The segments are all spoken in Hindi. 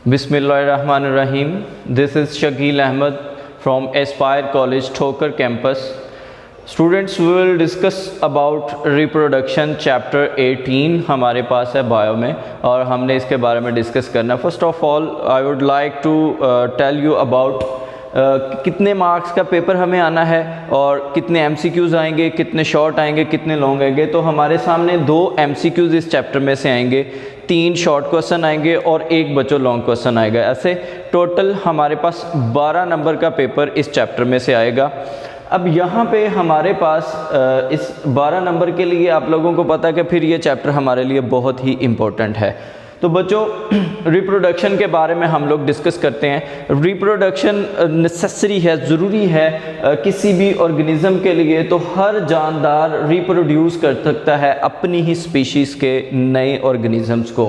Bismillahirrahmanirrahim. This is Shakil Ahmed from Aspire College, Thokar campus. Students, we will discuss about reproduction chapter 18 हमारे पास है बायो में और हमने इसके बारे में डिस्कस करना है. First of all I would like to tell you about कितने मार्क्स का पेपर हमें आना है और कितने एमसीक्यूज़ आएंगे, कितने शॉर्ट आएंगे, कितने लॉन्ग आएंगे. तो हमारे सामने 2 एमसीक्यूज़ इस चैप्टर में से आएंगे, 3 शॉर्ट क्वेश्चन आएंगे और 1 बच्चों लॉन्ग क्वेश्चन आएगा. ऐसे टोटल हमारे पास 12 नंबर का पेपर इस चैप्टर में से आएगा. अब यहाँ पे हमारे पास इस 12 नंबर के लिए आप लोगों को पता है कि फिर ये चैप्टर हमारे लिए बहुत ही इम्पोर्टेंट है. तो बच्चों, रिप्रोडक्शन के बारे में हम लोग डिस्कस करते हैं. रिप्रोडक्शन नेसेसरी है, ज़रूरी है किसी भी ऑर्गेनिज़म के लिए. तो हर जानदार रिप्रोड्यूस कर सकता है अपनी ही स्पीशीज़ के नए ऑर्गेनिज़म्स को.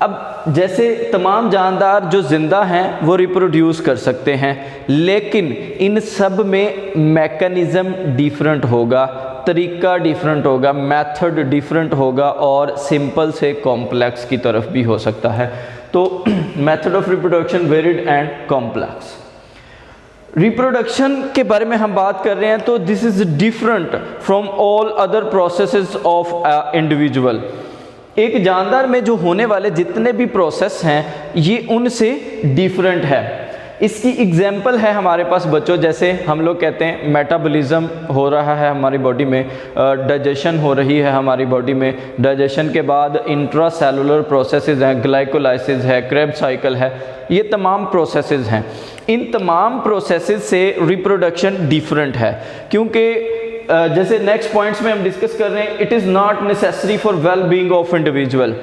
अब जैसे तमाम जानदार जो ज़िंदा हैं वो रिप्रोड्यूस कर सकते हैं, लेकिन इन सब में मैकेनिज़्म डिफरेंट होगा, तरीका डिफरेंट होगा, मेथड डिफरेंट होगा और सिंपल से कॉम्प्लेक्स की तरफ भी हो सकता है. तो method of reproduction varied and complex. Reproduction के बारे में हम बात कर रहे हैं तो this is different from all other processes of individual. एक जानदार में जो होने वाले जितने भी प्रोसेस हैं ये उनसे डिफरेंट है. इसकी एग्जाम्पल है हमारे पास बच्चों, जैसे हम लोग कहते हैं मेटाबॉलिज्म हो रहा है हमारी बॉडी में, डाइजेशन हो रही है हमारी बॉडी में. डाइजेशन के बाद इंट्रासेलुलर प्रोसेसेस हैं, ग्लाइकोलाइसिस है, क्रेब्स साइकिल है, ये तमाम प्रोसेसेस हैं. इन तमाम प्रोसेसेस से रिप्रोडक्शन डिफरेंट है, क्योंकि जैसे नेक्स्ट पॉइंट्स में हम डिस्कस कर रहे हैं, it is not necessary for well being of individual.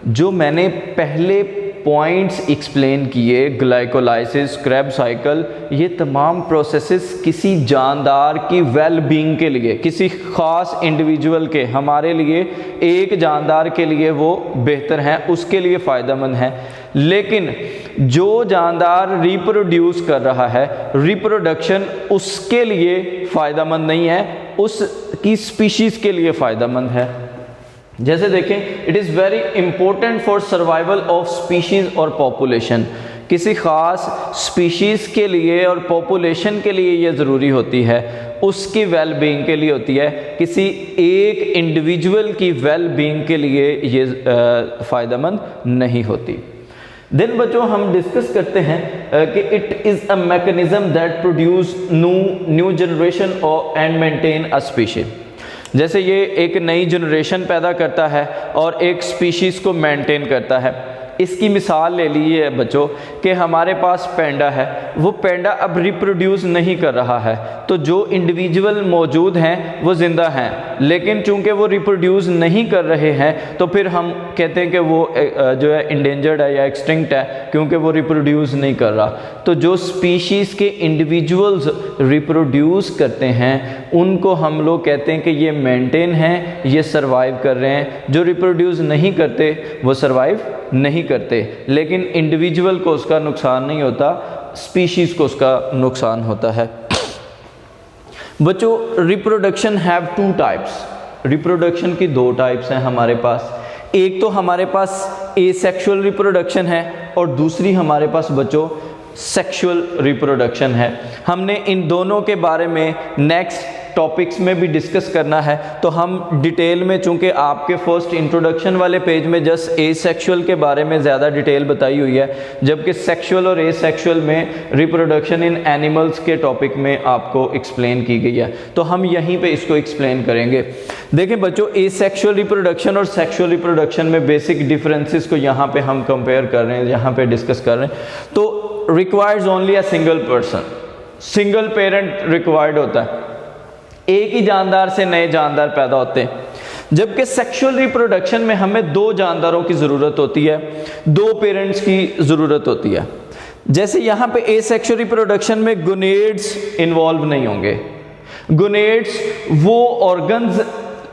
जो मैंने पहले पॉइंट्स एक्सप्लेन किए, ग्लाइकोलाइसिस, क्रेब साइकिल, ये तमाम प्रोसेसेस किसी जानदार की वेल बीइंग के लिए, किसी ख़ास इंडिविजुअल के, हमारे लिए एक जानदार के लिए वो बेहतर हैं, उसके लिए फ़ायदेमंद हैं. लेकिन जो जानदार रिप्रोड्यूस कर रहा है, रिप्रोडक्शन उसके लिए फ़ायदेमंद नहीं है, उसकी स्पीशीज़ के लिए फ़ायदेमंद है. जैसे देखें, it is very important for survival of species और पॉपुलेशन. किसी ख़ास स्पीशीज़ के लिए और पॉपुलेशन के लिए ये ज़रूरी होती है, उसकी वेल बीइंग के लिए होती है. किसी एक इंडिविजुअल की वेल बीइंग के लिए ये फ़ायदेमंद नहीं होती. देन बच्चों, हम डिस्कस करते हैं कि it is a mechanism that produce new generation और एंड मेंटेन अ स्पीशीज़. जैसे ये एक नई जनरेशन पैदा करता है और एक स्पीशीज़ को मेंटेन करता है. इसकी मिसाल ले लीजिए बच्चों कि हमारे पास पैंडा है, वो पैंडा अब रिप्रोड्यूस नहीं कर रहा है, तो जो इंडिविजुअल मौजूद हैं वो ज़िंदा हैं, लेकिन चूंकि वो रिप्रोड्यूस नहीं कर रहे हैं तो फिर हम कहते हैं कि वो जो है इंडेंजर्ड है या एक्सटिंक्ट है, क्योंकि वो रिप्रोड्यूस नहीं कर रहा. तो जो स्पीशीज़ के इंडिविजुअल्स रिप्रोड्यूस करते हैं उनको हम लोग कहते हैं कि ये मेंटेन हैं, ये सर्वाइव कर रहे हैं. जो रिप्रोड्यूस नहीं करते वो सर्वाइव नहीं करते, लेकिन इंडिविजुअल को उसका नुकसान नहीं होता, स्पीशीज़ को उसका नुकसान होता है. बच्चों, रिप्रोडक्शन हैव 2 टाइप्स. रिप्रोडक्शन की 2 टाइप्स हैं हमारे पास. एक तो हमारे पास एसेक्सुअल रिप्रोडक्शन है और दूसरी हमारे पास बच्चों सेक्सुअल रिप्रोडक्शन है. हमने इन दोनों के बारे में नेक्स्ट टॉपिक्स में भी डिस्कस करना है, तो हम डिटेल में, चूंकि आपके फर्स्ट इंट्रोडक्शन वाले पेज में जस्ट एसेक्सुअल के बारे में ज़्यादा डिटेल बताई हुई है, जबकि सेक्सुअल और एसेक्सुअल में रिप्रोडक्शन इन एनिमल्स के टॉपिक में आपको एक्सप्लेन की गई है, तो हम यहीं पे इसको एक्सप्लेन करेंगे. देखें बच्चों, एसेक्सुअल रिप्रोडक्शन और सेक्सुअल रिप्रोडक्शन में बेसिक डिफरेंसेस को यहाँ पे हम कंपेयर कर रहे हैं, यहाँ पे डिस्कस कर रहे हैं. तो requires only a single person, single parent required होता है, एक ही जानदार से नए जानदार पैदा होते हैं. जबकि सेक्सुअल रिप्रोडक्शन में हमें 2 जानदारों की ज़रूरत होती है, 2 पेरेंट्स की ज़रूरत होती है. जैसे यहाँ पे एसेक्सुअल रिप्रोडक्शन में गोनेड्स इन्वॉल्व नहीं होंगे. गोनेड्स वो ऑर्गन्स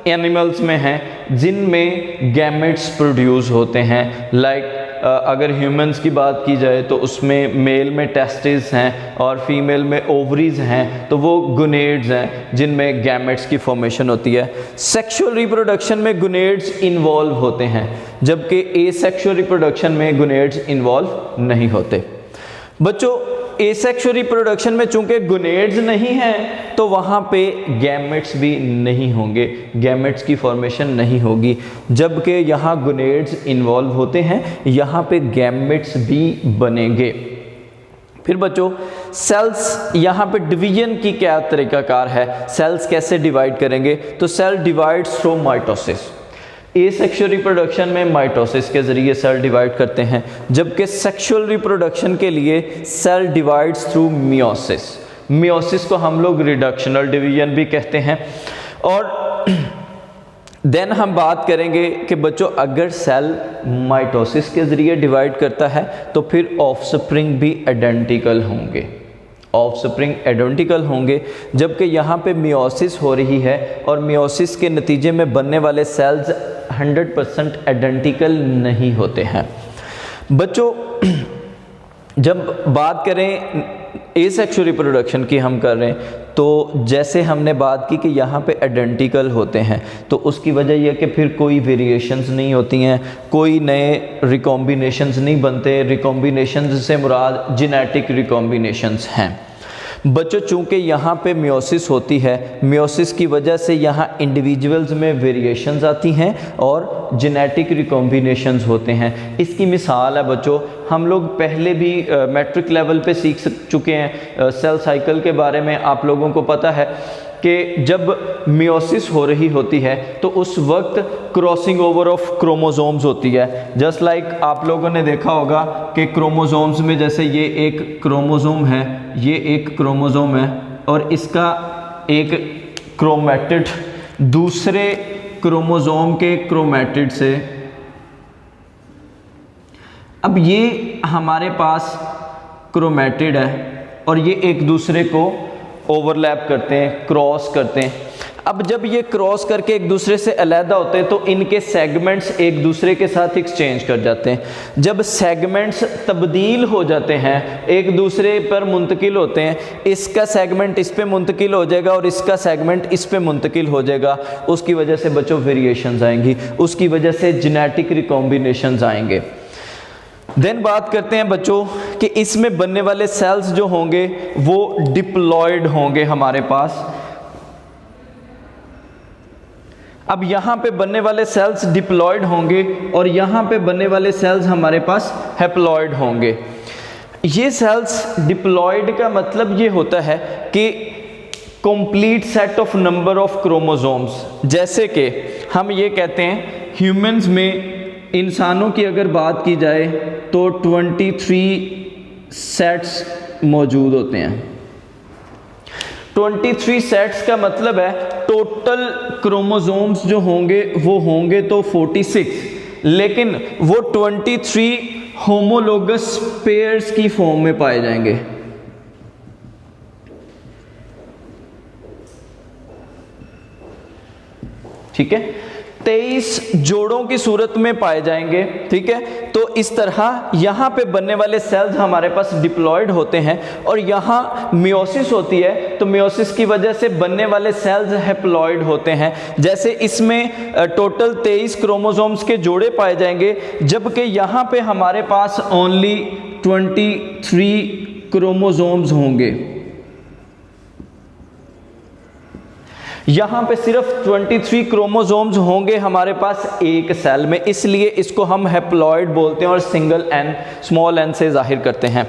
एनिमल्स में हैं जिनमें गैमेट्स प्रोड्यूस होते हैं, लाइक अगर ह्यूमंस की बात की जाए तो उसमें मेल में टेस्टिस हैं और फीमेल में ओवरीज हैं, तो वो गुनेड्स हैं जिनमें गैमेट्स की फॉर्मेशन होती है। सेक्सुअल रिप्रोडक्शन में गुनेड्स इन्वॉल्व होते हैं, जबकि एसेक्सुअल रिप्रोडक्शन में गुनेड्स इन्वॉल्व नहीं होते। बच्चों एसेक्सुअल रिप्रोडक्शन में चूंकि गुनेड्स नहीं हैं तो वहाँ पे गैमेट्स भी नहीं होंगे, गैमेट्स की फॉर्मेशन नहीं होगी, जबकि यहाँ गुनेड्स इन्वॉल्व होते हैं, यहाँ पे गैमेट्स भी बनेंगे। फिर बच्चों सेल्स, यहाँ पे डिवीजन की क्या तरीकाकार है, सेल्स कैसे डिवाइड करेंगे, तो cell divides through mitosis. Asexual reproduction में माइटोसिस के ज़रिए सेल डिवाइड करते हैं, जबकि सेक्सुअल रिप्रोडक्शन के लिए cell divides through meiosis. Meiosis को हम लोग रिडक्शनल डिवीजन भी कहते हैं। और देन हम बात करेंगे कि बच्चों अगर सेल माइटोसिस के ज़रिए डिवाइड करता है तो फिर ऑफस्प्रिंग भी आइडेंटिकल होंगे, ऑफस्प्रिंग आइडेंटिकल होंगे, जबकि यहाँ पे मियोसिस हो रही है और मियोसिस के नतीजे में बनने वाले सेल्स 100% आइडेंटिकल नहीं होते हैं। बच्चों जब बात करें एसेक्सुअल रिप्रोडक्शन की हम कर रहे हैं, तो जैसे हमने बात की कि यहाँ पे आइडेंटिकल होते हैं, तो उसकी वजह यह कि फिर कोई वेरिएशंस नहीं होती हैं, कोई नए रिकॉम्बिनेशंस नहीं बनते। रिकॉम्बिनेशंस से मुराद जेनेटिक रिकॉम्बिनेशंस हैं। बच्चों चूँकि यहाँ पे मियोसिस होती है, मियोसिस की वजह से यहाँ इंडिविजुअल्स में वेरिएशंस आती हैं और जेनेटिक रिकॉम्बिनेशंस होते हैं। इसकी मिसाल है बच्चों, हम लोग पहले भी मैट्रिक लेवल पे सीख चुके हैं, सेल साइकिल के बारे में आप लोगों को पता है कि जब मियोसिस हो रही होती है तो उस वक्त क्रॉसिंग ओवर ऑफ क्रोमोसोम्स होती है। जस्ट लाइक आप लोगों ने देखा होगा कि क्रोमोसोम्स में जैसे ये एक क्रोमोसोम है, ये एक क्रोमोसोम है और इसका एक क्रोमैटिड दूसरे क्रोमोसोम के क्रोमैटिड से, अब ये हमारे पास क्रोमैटिड है और ये एक दूसरे को ओवरलैप करते हैं, क्रॉस करते हैं। अब जब ये क्रॉस करके एक दूसरे से अलहदा होते हैं तो इनके सेगमेंट्स एक दूसरे के साथ एक्सचेंज कर जाते हैं। जब सेगमेंट्स तब्दील हो जाते हैं, एक दूसरे पर मुंतकिल होते हैं, इसका सेगमेंट इस पे मुंतकिल हो जाएगा और इसका सेगमेंट इस पे मुंतकिल हो जाएगा, उसकी वजह से बच्चों वेरिएशंस आएंगी, उसकी वजह से जेनेटिक रिकॉम्बिनेशंस आएंगे। देन बात करते हैं बच्चों कि इसमें बनने वाले सेल्स जो होंगे वो डिप्लॉयड होंगे हमारे पास। अब यहाँ पे बनने वाले सेल्स डिप्लॉयड होंगे और यहाँ पे बनने वाले सेल्स हमारे पास हैप्लॉयड होंगे। ये सेल्स डिप्लॉयड का मतलब ये होता है कि complete set of number of chromosomes. जैसे कि हम ये कहते हैं ह्यूमंस में, इंसानों की अगर बात की जाए तो 23 सेट्स मौजूद होते हैं। 23 सेट्स का मतलब है टोटल क्रोमोसोम्स जो होंगे वो होंगे तो 46, लेकिन वो 23 होमोलोगस पेयर्स की फॉर्म में पाए जाएंगे। ठीक है, 23 जोड़ों की सूरत में पाए जाएंगे। ठीक है, तो इस तरह यहाँ पे बनने वाले सेल्स हमारे पास डिप्लॉयड होते हैं और यहाँ मियोसिस होती है, तो मियोसिस की वजह से बनने वाले सेल्स हैप्लॉयड होते हैं। जैसे इसमें टोटल 23 क्रोमोसोम्स के जोड़े पाए जाएंगे, जबकि यहाँ पे हमारे पास ओनली 23 क्रोमोसोम्स होंगे। यहाँ पे सिर्फ 23 क्रोमोसोम्स होंगे हमारे पास एक सेल में, इसलिए इसको हम हैप्लॉयड बोलते हैं और सिंगल एन, स्मॉल एन से जाहिर करते हैं।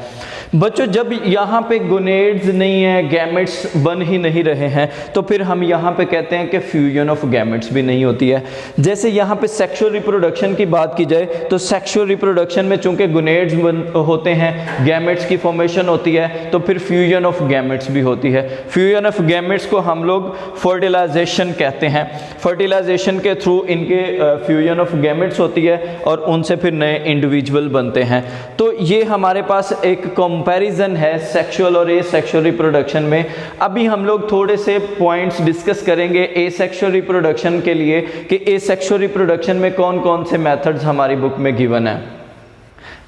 बच्चों जब यहाँ पे गोनेड्स नहीं है, गैमेट्स बन ही नहीं रहे हैं, तो फिर हम यहाँ पे कहते हैं कि फ्यूजन ऑफ गैमेट्स भी नहीं होती है। जैसे यहाँ पे सेक्सुअल रिप्रोडक्शन की बात की जाए तो सेक्सुअल रिप्रोडक्शन में चूंकि गोनेड्स होते हैं, गैमेट्स की फॉर्मेशन होती है, तो फिर फ्यूजन ऑफ गैमेट्स भी होती है। फ्यूजन ऑफ गैमेट्स को हम लोग फर्टिलाइजेशन कहते हैं। फर्टिलाइजेशन के थ्रू इनके फ्यूजन ऑफ गैमेट्स होती है और उनसे फिर नए इंडिविजुअल बनते हैं। तो ये हमारे पास एक कंपैरिजन है सेक्सुअल और एसेक्सुअल रिप्रोडक्शन में। अभी हम लोग थोड़े से पॉइंट्स डिस्कस करेंगे एसेक्सुअल रिप्रोडक्शन के लिए कि एसेक्सुअल रिप्रोडक्शन में कौन कौन से मेथड्स हमारी बुक में गिवन है।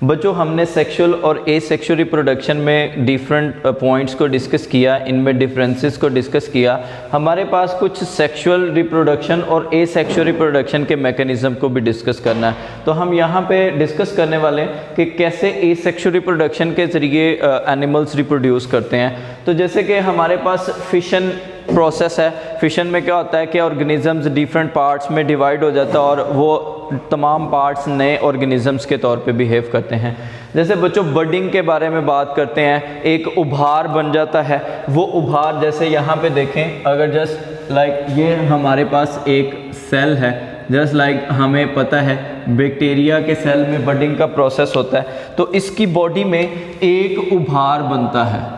बच्चों हमने सेक्सुअल और एसेक्सुअल रिप्रोडक्शन में डिफरेंट पॉइंट्स को डिस्कस किया, इनमें डिफरेंसेस को डिस्कस किया। हमारे पास कुछ सेक्सुअल रिप्रोडक्शन और एसेक्सुअल रिप्रोडक्शन के मैकेनिज़्म को भी डिस्कस करना है। तो हम यहाँ पे डिस्कस करने वाले हैं कि कैसे एसेक्सुअल रिप्रोडक्शन के ज़रिए एनिमल्स रिप्रोड्यूस करते हैं। तो जैसे कि हमारे पास फिशन प्रोसेस है, फिशन में क्या होता है कि ऑर्गेनिजम्स डिफरेंट पार्ट्स में डिवाइड हो जाता है और वो तमाम पार्ट्स नए ऑर्गेनिजम्स के तौर पे बिहेव करते हैं। जैसे बच्चों बडिंग के बारे में बात करते हैं, एक उभार बन जाता है। वो उभार जैसे यहाँ पे देखें, अगर जस्ट लाइक ये हमारे पास एक सेल है, जस्ट लाइक हमें पता है बैक्टीरिया के सेल में बडिंग का प्रोसेस होता है, तो इसकी बॉडी में एक उभार बनता है।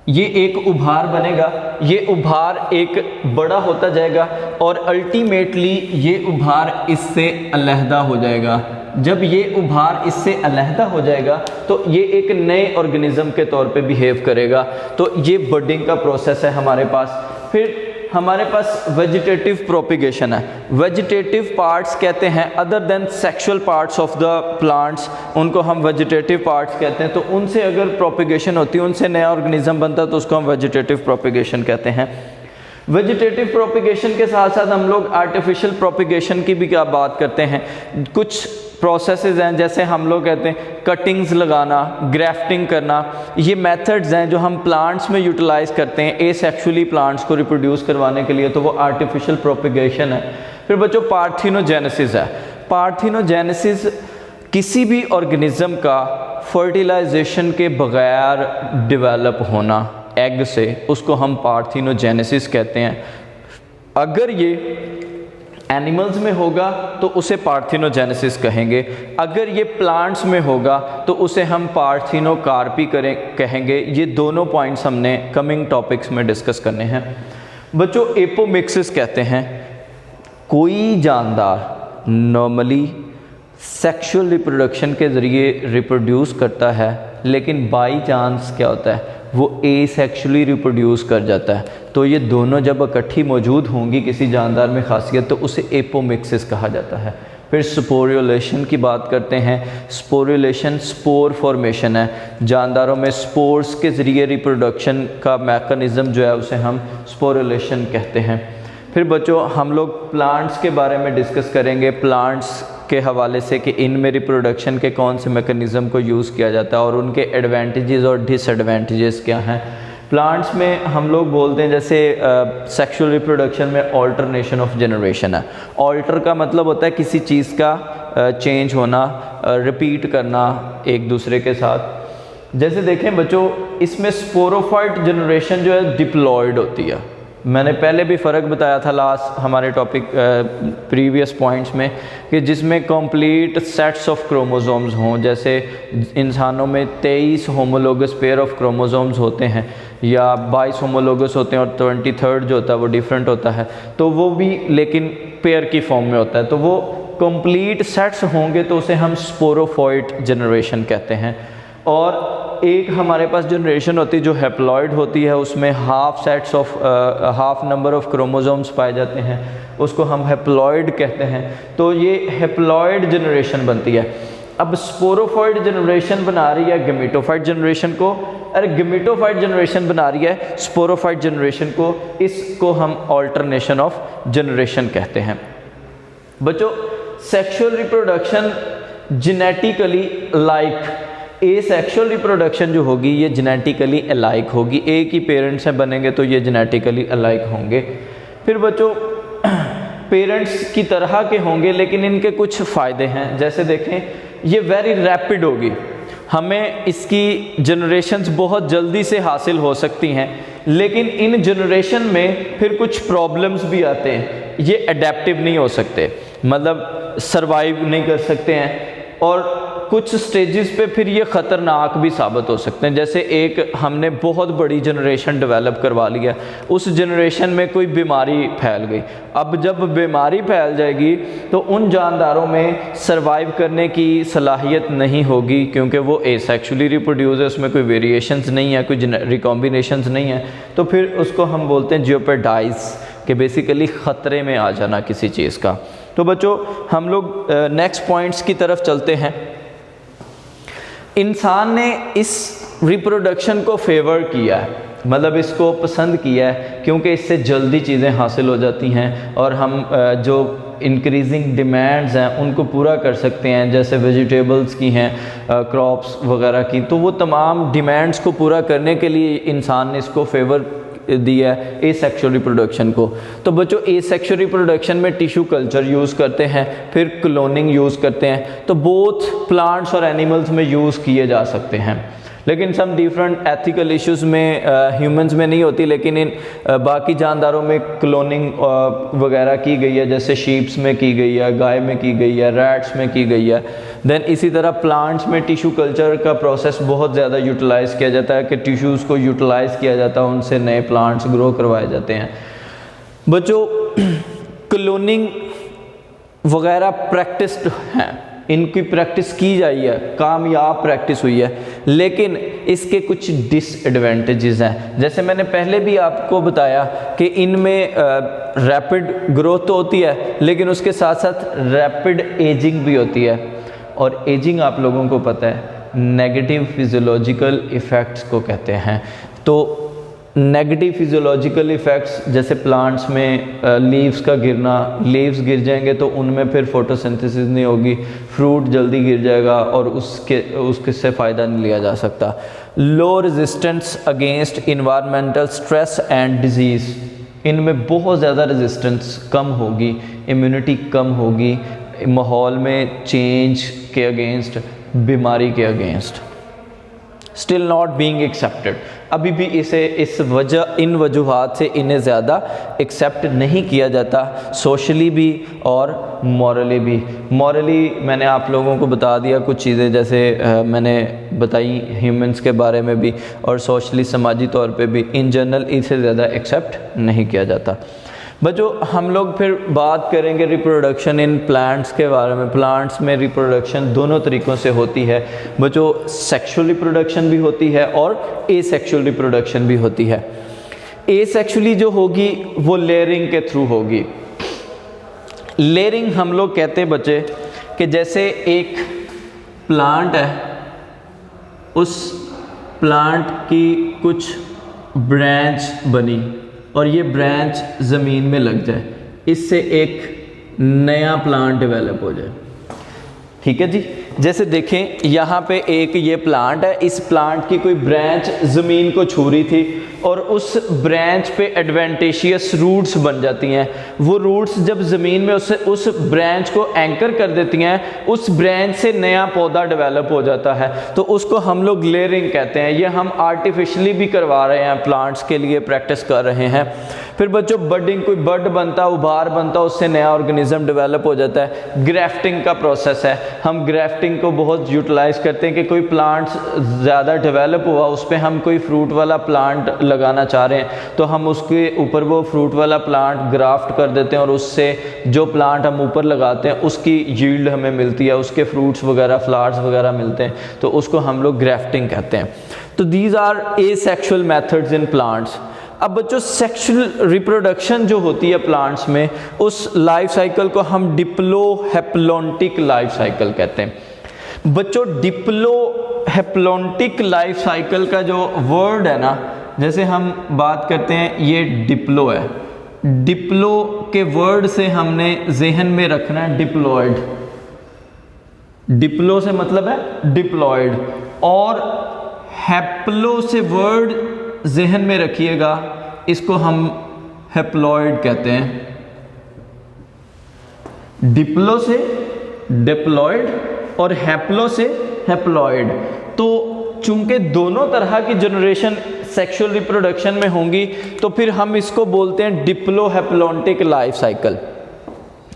ये एक उभार बनेगा, ये उभार एक बड़ा होता जाएगा और अल्टीमेटली ये उभार इससे अलहदा हो जाएगा। जब ये उभार इससे अलहदा हो जाएगा तो ये एक नए ऑर्गेनिज्म के तौर पे बिहेव करेगा। तो ये बडिंग का प्रोसेस है हमारे पास। फिर हमारे पास वेजिटेटिव प्रोपिगेशन है। वेजिटेटिव पार्ट्स कहते हैं other than sexual parts of the plants, उनको हम वेजिटेटिव पार्ट्स कहते हैं। तो उनसे अगर प्रोपिगेशन होती है, उनसे नया ऑर्गेनिज्म बनता है, तो उसको हम वेजिटेटिव प्रोपिगेशन कहते हैं। वेजिटेटिव प्रोपिगेशन के साथ साथ हम लोग आर्टिफिशियल प्रोपिगेशन की भी क्या बात करते हैं। कुछ प्रोसेसेस हैं, जैसे हम लोग कहते हैं कटिंग्स लगाना, ग्राफ्टिंग करना, ये मेथड्स हैं जो हम प्लांट्स में यूटिलाइज करते हैं एसेक्सुअली प्लांट्स को रिप्रोड्यूस करवाने के लिए, तो वो आर्टिफिशियल प्रोपिगेशन है। फिर बच्चों पार्थेनोजेनेसिस है। पार्थेनोजेनेसिस किसी भी ऑर्गेनिज्म का फर्टिलाइजेशन के बगैर डेवलप होना एग से, उसको हम पार्थेनोजेनेसिस कहते हैं। अगर ये एनिमल्स में होगा तो उसे पार्थेनोजेनेसिस कहेंगे, अगर ये प्लांट्स में होगा तो उसे हम पार्थेनोकार्पी कहेंगे। ये दोनों पॉइंट्स हमने कमिंग टॉपिक्स में डिस्कस करने हैं। बच्चों एपोमिक्सिस कहते हैं, कोई जानदार नॉर्मली सेक्सुअल रिप्रोडक्शन के ज़रिए रिप्रोड्यूस करता है, लेकिन बाई चांस क्या होता है वो एसेक्सुअली रिप्रोड्यूस कर जाता है। तो ये दोनों जब इकट्ठी मौजूद होंगी किसी जानदार में खासियत, तो उसे एपोमिक्सिस कहा जाता है। फिर स्पोरुलेशन की बात करते हैं। स्पोरुलेशन स्पोर फॉर्मेशन है, जानदारों में स्पोर्स के ज़रिए रिप्रोडक्शन का मैकेनिज़्म जो है उसे हम स्पोरुलेशन कहते हैं। फिर बच्चों हम लोग प्लांट्स के बारे में डिस्कस करेंगे, प्लांट्स के हवाले से कि इनमें रिप्रोडक्शन के कौन से मैकेनिज़्म को यूज़ किया जाता है और उनके एडवांटेजेस और डिसएडवांटेजेस क्या हैं। प्लांट्स में हम लोग बोलते हैं जैसे सेक्सुअल रिप्रोडक्शन में ऑल्टरनेशन ऑफ जनरेशन है। ऑल्टर का मतलब होता है किसी चीज़ का चेंज होना, रिपीट करना एक दूसरे के साथ। जैसे देखें बच्चों, इसमें स्पोरोफाइट जनरेशन जो है डिप्लॉयड होती है। मैंने पहले भी फ़र्क बताया था लास्ट हमारे टॉपिक प्रीवियस पॉइंट्स में कि जिसमें कंप्लीट सेट्स ऑफ क्रोमोसोम्स हों। जैसे इंसानों में 23 होमोलोगस पेयर ऑफ क्रोमोसोम्स होते हैं या 22 होमोलोगस होते हैं और 23rd जो होता है वो डिफरेंट होता है, तो वो भी लेकिन पेयर की फॉर्म में होता है। तो वो कंप्लीट सेट्स होंगे तो उसे हम स्पोरोफाइट जनरेशन कहते हैं। और एक हमारे पास जनरेशन होती है जो हैप्लॉइड होती है, उसमें हाफ नंबर ऑफ क्रोमोसोम्स पाए जाते हैं, उसको हम हैप्लॉइड कहते हैं। तो ये हैप्लॉइड जनरेशन बनती है। अब स्पोरोफाइट जनरेशन बना रही है गेमेटोफाइट जनरेशन को, अरे गेमेटोफाइट जनरेशन बना रही है स्पोरोफाइट जनरेशन को, इसको हम ऑल्टरनेशन ऑफ जनरेशन कहते हैं। बच्चों sexual reproduction genetically like, asexual reproduction जो होगी ये जेनेटिकली अलाइक होगी। एक ही पेरेंट्स से बनेंगे तो ये जेनेटिकली अलाइक होंगे। फिर बच्चों पेरेंट्स की तरह के होंगे लेकिन इनके कुछ फ़ायदे हैं। जैसे देखें ये वेरी रैपिड होगी, हमें इसकी जनरेशन्स बहुत जल्दी से हासिल हो सकती हैं, लेकिन इन जनरेशन में फिर कुछ प्रॉब्लम्स भी आते हैं। ये अडेप्टिव नहीं हो सकते, मतलब सरवाइव नहीं कर सकते हैं और कुछ स्टेजेस पे फिर ये ख़तरनाक भी साबित हो सकते हैं। जैसे एक हमने बहुत बड़ी जनरेशन डेवलप करवा लिया, उस जनरेशन में कोई बीमारी फैल गई। अब जब बीमारी फैल जाएगी तो उन जानदारों में सरवाइव करने की सलाहियत नहीं होगी, क्योंकि वो एसेक्सुअली रिप्रोड्यूस है, उसमें कोई वेरिएशंस नहीं है, कोई रिकॉम्बिनेशंस नहीं है। तो फिर उसको हम बोलते हैं जियोपेडाइज, कि बेसिकली ख़तरे में आ जाना किसी चीज़ का। तो बच्चों हम लोग नेक्स्ट पॉइंट्स की तरफ चलते हैं। इंसान ने इस रिप्रोडक्शन को फेवर किया है, मतलब इसको पसंद किया है, क्योंकि इससे जल्दी चीज़ें हासिल हो जाती हैं और हम जो इंक्रीजिंग डिमांड्स हैं उनको पूरा कर सकते हैं, जैसे वेजिटेबल्स की हैं, क्रॉप्स वगैरह की। तो वो तमाम डिमांड्स को पूरा करने के लिए इंसान ने इसको फेवर दिया है एसेक्सुअल रिप्रोडक्शन को। तो बच्चों एसेक्सुअल रिप्रोडक्शन में टिश्यू कल्चर यूज़ करते हैं, फिर क्लोनिंग यूज़ करते हैं। तो बोथ प्लांट्स और एनिमल्स में यूज़ किए जा सकते हैं, लेकिन सम डिफरेंट एथिकल इश्यूज़ में ह्यूमंस में नहीं होती, लेकिन इन बाकी जानदारों में क्लोनिंग वगैरह की गई है, जैसे शीप्स में की गई है, गाय में की गई है, रैट्स में की गई है। देन इसी तरह प्लांट्स में टिश्यू कल्चर का प्रोसेस बहुत ज़्यादा यूटिलाइज़ किया जाता है कि टिश्यूज़ को यूटिलाइज़ किया जाता है, उनसे नए प्लांट्स ग्रो करवाए जाते हैं। बच्चों क्लोनिंग वगैरह प्रैक्टिस्ड हैं, इनकी प्रैक्टिस की जाई है, कामयाब प्रैक्टिस हुई है, लेकिन इसके कुछ डिसएडवांटेजेस हैं। जैसे मैंने पहले भी आपको बताया कि इनमें रैपिड ग्रोथ तो होती है, लेकिन उसके साथ साथ रैपिड एजिंग भी होती है। और एजिंग आप लोगों को पता है नेगेटिव फिजियोलॉजिकल इफ़ेक्ट्स को कहते हैं। तो नेगेटिव फिजियोलॉजिकल इफ़ेक्ट्स जैसे प्लांट्स में लीव्स का गिरना, लीव्स गिर जाएंगे तो उनमें फिर फोटोसिंथेसिस नहीं होगी, फ्रूट जल्दी गिर जाएगा और उसके से फ़ायदा नहीं लिया जा सकता। Low resistance against environmental stress and disease, इनमें बहुत ज़्यादा रेजिस्टेंस कम होगी, इम्यूनिटी कम होगी माहौल में चेंज के अगेंस्ट, बीमारी के against. Still not being accepted, अभी भी इसे इन वजूहात से इन्हें ज़्यादा एक्सेप्ट नहीं किया जाता, सोशली भी और मॉरली भी। मॉरली मैंने आप लोगों को बता दिया कुछ चीज़ें, जैसे मैंने बताई ह्यूमंस के बारे में भी, और सोशली समाजी तौर पे भी इन जनरल इसे ज़्यादा एक्सेप्ट नहीं किया जाता। बच्चों हम लोग फिर बात करेंगे रिप्रोडक्शन इन प्लांट्स के बारे में। प्लांट्स में रिप्रोडक्शन दोनों तरीक़ों से होती है बच्चों, सेक्सुअल रिप्रोडक्शन भी होती है और एसेक्सुअल रिप्रोडक्शन भी होती है। एसेक्सुअली जो होगी वो लेयरिंग के थ्रू होगी। लेयरिंग हम लोग कहते हैं बच्चे कि जैसे एक प्लांट है, उस प्लांट की कुछ ब्रांच बनी और ये ब्रांच ज़मीन में लग जाए, इससे एक नया प्लांट डेवलप हो जाए। ठीक है जी, जैसे देखें यहाँ पे एक ये प्लांट है, इस प्लांट की कोई ब्रांच ज़मीन को छू रही थी और उस ब्रांच पे एडवेंटेशियस रूट्स बन जाती हैं। वो रूट्स जब ज़मीन में उस ब्रांच को एंकर कर देती हैं, उस ब्रांच से नया पौधा डेवलप हो जाता है, तो उसको हम लोग लेयरिंग कहते हैं। ये हम आर्टिफिशियली भी करवा रहे हैं, प्लांट्स के लिए प्रैक्टिस कर रहे हैं। फिर बच्चों बडिंग, कोई बड बनता, उभार बनता, उससे नया ऑर्गेनिज्म डेवलप हो जाता है। ग्राफ्टिंग का प्रोसेस है, हम ग्राफ्टिंग को बहुत यूटिलाइज़ करते हैं कि कोई प्लांट ज़्यादा डेवलप हुआ, उस पर हम कोई फ्रूट वाला प्लांट लगाना चाह रहे हैं तो हम उसके ऊपर वो फ्रूट वाला प्लांट ग्राफ्ट कर देते हैं और उससे जो प्लांट हम ऊपर लगाते हैं उसकी यील्ड हमें मिलती है, उसके फ्रूट्स वगैरह, फ्लावर्स वगैरह मिलते हैं, तो उसको हम लोग ग्राफ्टिंग कहते हैं। तो these are asexual methods in plants. अब बच्चों सेक्सुअल रिप्रोडक्शन जो होती है प्लांट्स में, उस लाइफ साइकिल को हम डिप्लोहेप्लोन्टिक लाइफ साइकिल कहते हैं। बच्चों डिप्लोहेप्लोन्टिक लाइफ साइकिल का जो वर्ड है ना, जैसे हम बात करते हैं ये डिप्लो है, डिप्लो के वर्ड से हमने जहन में रखना है डिप्लॉयड। डिप्लो से मतलब है डिप्लॉयड, और हैप्लो से वर्ड जहन में रखिएगा, इसको हम हैप्लॉयड कहते हैं। डिप्लो से डिप्लॉयड और हैप्लो से हैप्लॉयड। तो चूंकि दोनों तरह की जनरेशन सेक्सुअल रिप्रोडक्शन में होंगी, तो फिर हम इसको बोलते हैं डिप्लोहेप्लोन्टिक लाइफ साइकिल,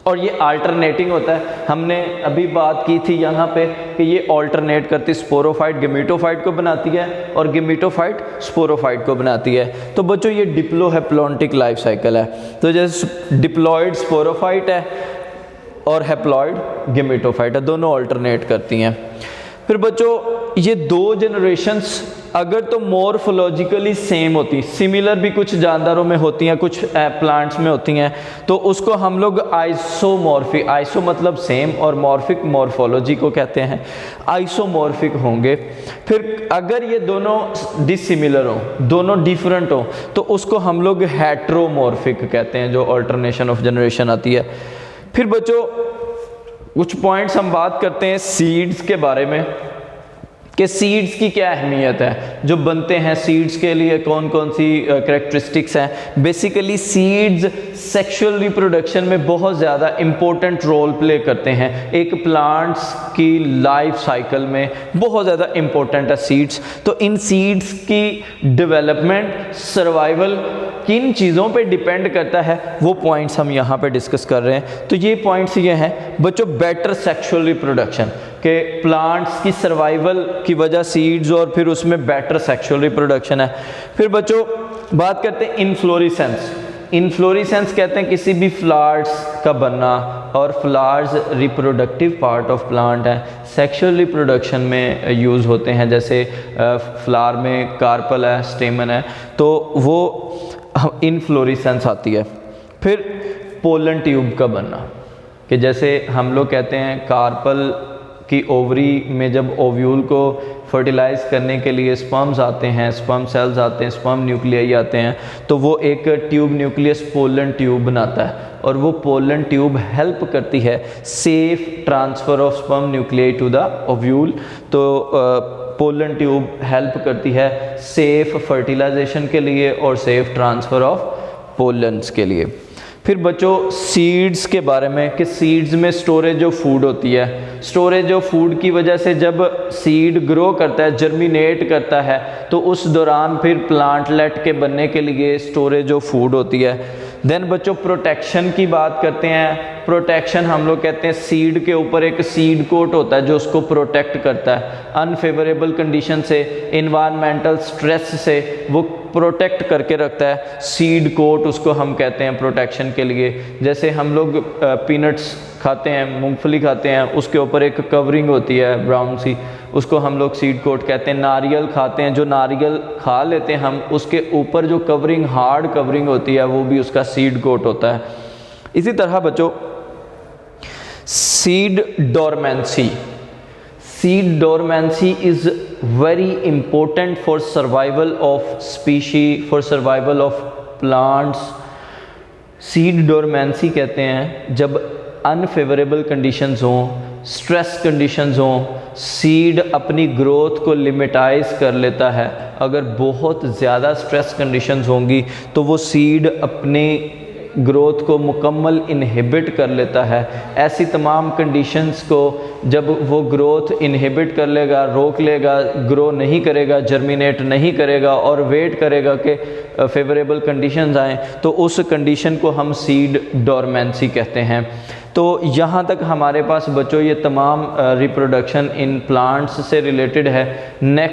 और ये अल्टरनेटिंग होता है। हमने अभी बात की थी यहाँ पे कि ये अल्टरनेट करती, स्पोरोफाइट गेमेटोफाइट को बनाती है और गेमेटोफाइट स्पोरोफाइट को बनाती है। तो बच्चों ये डिप्लोहेप्लोन्टिक लाइफ साइकिल है। तो जैसे डिप्लॉयड स्पोरोफाइट है और हैप्लॉयड गेमेटोफाइट है, दोनों अल्टरनेट करती हैं। फिर बच्चों ये दो जनरेशन्स अगर तो मॉर्फोलॉजिकली सेम होती, सिमिलर भी कुछ जानदारों में होती हैं, कुछ प्लांट्स में होती हैं, तो उसको हम लोग आइसोमॉर्फिक, आइसो मतलब सेम और मॉर्फिक मॉर्फोलॉजी को कहते हैं, आइसोमॉर्फिक होंगे। फिर अगर ये दोनों डिसिमिलर हो, दोनों डिफरेंट हो, तो उसको हम लोग हेट्रोमॉर्फिक कहते हैं, जो अल्टरनेशन ऑफ जनरेशन आती है। फिर बच्चों कुछ पॉइंट्स हम बात करते हैं सीड्स के बारे में कि सीड्स की क्या अहमियत है, जो बनते हैं सीड्स के लिए कौन कौन सी कैरेक्टरिस्टिक्स हैं। बेसिकली सीड्स सेक्सुअल रिप्रोडक्शन में बहुत ज़्यादा इम्पोर्टेंट रोल प्ले करते हैं, एक प्लांट्स की लाइफ साइकिल में बहुत ज़्यादा इम्पोर्टेंट है सीड्स। तो इन सीड्स की डेवलपमेंट, सर्वाइवल किन चीज़ों पे डिपेंड करता है, वो पॉइंट्स हम यहाँ पे डिस्कस कर रहे हैं। तो ये पॉइंट्स ये हैं बच्चों, बेटर सेक्सुअल रिप्रोडक्शन के प्लांट्स की सर्वाइवल की वजह सीड्स, और फिर उसमें बेटर सेक्सुअल रिप्रोडक्शन है। फिर बच्चों बात करते हैं इन्फ्लोरेसेंस। इन्फ्लोरेसेंस कहते हैं किसी भी फ्लावर्स का बनना, और flowers reproductive part of plant है, सेक्सुअल रिप्रोडक्शन में यूज़ होते हैं। जैसे फ्लावर में कार्पल है, स्टेमन है, तो वो इन्फ्लोरेसेंस आती है। फिर पोलन ट्यूब का बनना, कि जैसे हम लोग कहते हैं कार्पल की ओवरी में जब ओव्यूल को फर्टिलाइज करने के लिए स्पर्म्स आते हैं, स्पर्म सेल्स आते हैं, स्पर्म न्यूक्लियाई आते हैं, तो वो एक ट्यूब न्यूक्लियस पोलन ट्यूब बनाता है, और वो पोलन ट्यूब हेल्प करती है safe transfer of sperm nuclei to the ovule. तो पोलन ट्यूब हेल्प करती है सेफ फर्टिलाइजेशन के लिए और सेफ ट्रांसफ़र ऑफ पोलन्स के लिए। फिर बच्चों सीड्स के बारे में कि सीड्स में स्टोरेज ऑफ फूड होती है। स्टोरेज ऑफ फूड की वजह से जब सीड ग्रो करता है, जर्मिनेट करता है, तो उस दौरान फिर प्लांटलेट के बनने के लिए स्टोरेज ऑफ फूड होती है। देन बच्चों प्रोटेक्शन की बात करते हैं। प्रोटेक्शन हम लोग कहते हैं सीड के ऊपर एक सीड कोट होता है जो उसको प्रोटेक्ट करता है अनफेवरेबल कंडीशन से, इन्वायरमेंटल स्ट्रेस से, वो प्रोटेक्ट करके रखता है। सीड कोट उसको हम कहते हैं प्रोटेक्शन के लिए। जैसे हम लोग पीनट्स खाते हैं, मूंगफली खाते हैं, उसके ऊपर एक कवरिंग होती है ब्राउन सी, उसको हम लोग सीड कोट कहते हैं। नारियल खाते हैं, जो नारियल खा लेते हैं हम, उसके ऊपर जो कवरिंग, हार्ड कवरिंग होती है, वो भी उसका सीड कोट होता है। इसी तरह बच्चों seed dormancy, seed dormancy is very important for survival of species, for survival of plants। Seed dormancy कहते हैं जब अनफेवरेबल कंडीशंस हों, स्ट्रेस कंडीशंस हों, सीड अपनी ग्रोथ को लिमिटाइज कर लेता है। अगर बहुत ज़्यादा स्ट्रेस कंडीशंस होंगी तो वो सीड अपनी ग्रोथ को मुकम्मल इनहिबिट कर लेता है। ऐसी तमाम कंडीशंस को जब वो ग्रोथ इनहिबिट कर लेगा, रोक लेगा, ग्रो नहीं करेगा, जर्मिनेट नहीं करेगा और वेट करेगा कि फेवरेबल कंडीशंस आएँ, तो उस कंडीशन को हम सीड डोरमेंसी कहते हैं। तो यहाँ तक हमारे पास बच्चों ये तमाम रिप्रोडक्शन इन प्लांट्स से रिलेटेड है। नेक्स्ट